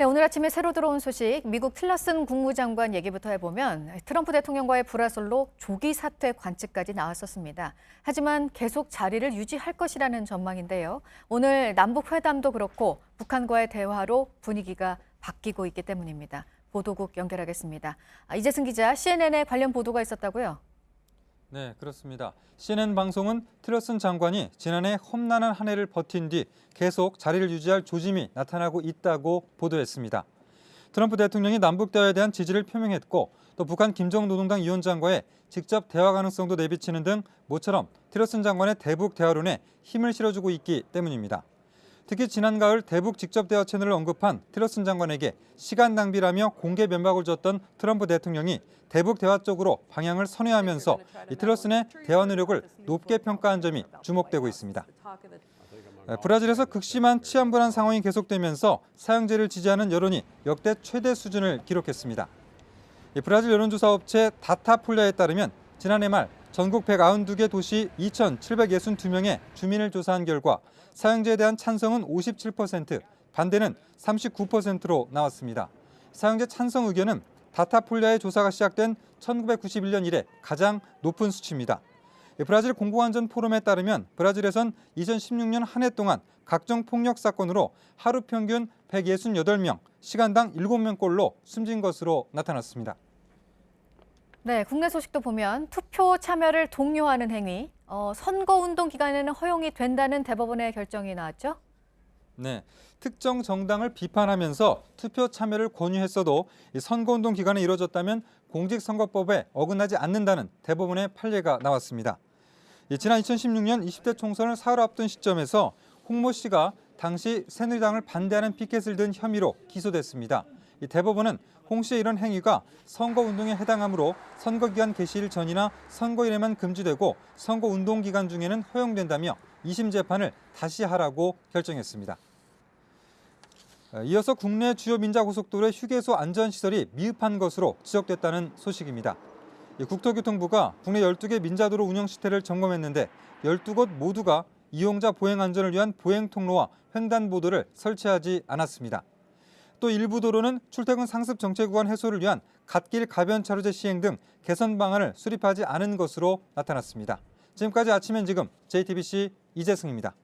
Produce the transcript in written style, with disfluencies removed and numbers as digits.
네, 오늘 아침에 새로 들어온 소식, 미국 틸러슨 국무장관 얘기부터 해보면 트럼프 대통령과의 불화설로 조기 사퇴 관측까지 나왔었습니다. 하지만 계속 자리를 유지할 것이라는 전망인데요. 오늘 남북 회담도 그렇고 북한과의 대화로 분위기가 바뀌고 있기 때문입니다. 보도국 연결하겠습니다. 이재승 기자, CNN에 관련 보도가 있었다고요? 네, 그렇습니다. CNN 방송은 틸러슨 장관이 지난해 험난한 한 해를 버틴 뒤 계속 자리를 유지할 조짐이 나타나고 있다고 보도했습니다. 트럼프 대통령이 남북 대화에 대한 지지를 표명했고 또 북한 김정은 노동당 위원장과의 직접 대화 가능성도 내비치는 등 모처럼 틸러슨 장관의 대북 대화론에 힘을 실어주고 있기 때문입니다. 특히 지난 가을 대북 직접 대화 채널을 언급한 틸러슨 장관에게 시간 낭비라며 공개 면박을 줬던 트럼프 대통령이 대북 대화 쪽으로 방향을 선회하면서 틸러슨의 대화 노력을 높게 평가한 점이 주목되고 있습니다. 브라질에서 극심한 치안 불안 상황이 계속되면서 사형제를 지지하는 여론이 역대 최대 수준을 기록했습니다. 브라질 여론조사 업체 다타폴리아에 따르면 지난해 말 전국 192개 도시 2,762명의 주민을 조사한 결과 사형제에 대한 찬성은 57%, 반대는 39%로 나왔습니다. 사형제 찬성 의견은 다타폴리아의 조사가 시작된 1991년 이래 가장 높은 수치입니다. 브라질 공공안전 포럼에 따르면 브라질에선 2016년 한 해 동안 각종 폭력 사건으로 하루 평균 168명, 시간당 7명꼴로 숨진 것으로 나타났습니다. 네, 국내 소식도 보면 투표 참여를 독려하는 행위, 선거운동 기간에는 허용이 된다는 대법원의 결정이 나왔죠? 네, 특정 정당을 비판하면서 투표 참여를 권유했어도 선거운동 기간에 이뤄졌다면 공직선거법에 어긋나지 않는다는 대법원의 판례가 나왔습니다. 지난 2016년 20대 총선을 사흘 앞둔 시점에서 홍모 씨가 당시 새누리당을 반대하는 피켓을 든 혐의로 기소됐습니다. 대법원은 홍 씨의 이런 행위가 선거운동에 해당하므로 선거기간 개시일 전이나 선거일에만 금지되고 선거운동 기간 중에는 허용된다며 2심 재판을 다시 하라고 결정했습니다. 이어서 국내 주요 민자고속도로의 휴게소 안전시설이 미흡한 것으로 지적됐다는 소식입니다. 국토교통부가 국내 12개 민자도로 운영 시태를 점검했는데 12곳 모두가 이용자 보행 안전을 위한 보행 통로와 횡단보도를 설치하지 않았습니다. 또 일부 도로는 출퇴근 상습 정체 구간 해소를 위한 갓길 가변 차로제 시행 등 개선 방안을 수립하지 않은 것으로 나타났습니다. 지금까지 아침 엔 지금 JTBC 이재승입니다.